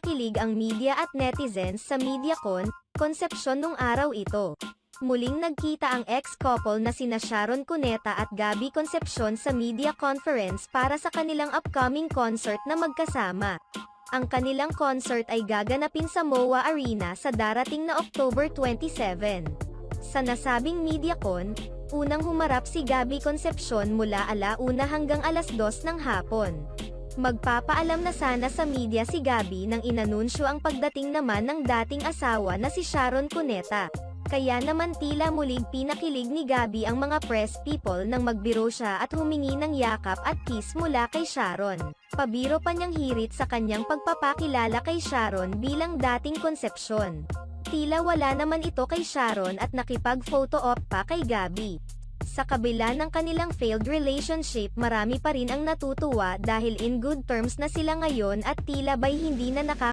nakilig ang media at netizens sa MediaCon, Concepcion nung araw ito. Muling nagkita ang ex-couple na sina Sharon Cuneta at Gabby Concepcion sa media conference para sa kanilang upcoming concert na magkasama. Ang kanilang concert ay gaganapin sa MOA Arena sa darating na October 27. Sa nasabing MediaCon, unang humarap si Gabby Concepcion mula 1:00 hanggang 2:00 ng hapon. Magpapaalam na sana sa media si Gabby nang inanunsyo ang pagdating naman ng dating asawa na si Sharon Cuneta. Kaya naman tila muling pinakilig ni Gabby ang mga press people nang magbiro siya at humingi ng yakap at kiss mula kay Sharon. Pabiro pa niyang hirit sa kanyang pagpapakilala kay Sharon bilang dating Concepcion. Tila wala naman ito kay Sharon at nakipag-photo op pa kay Gabby. Sa kabila ng kanilang failed relationship, marami pa rin ang natutuwa dahil in good terms na sila ngayon at tila ba'y hindi na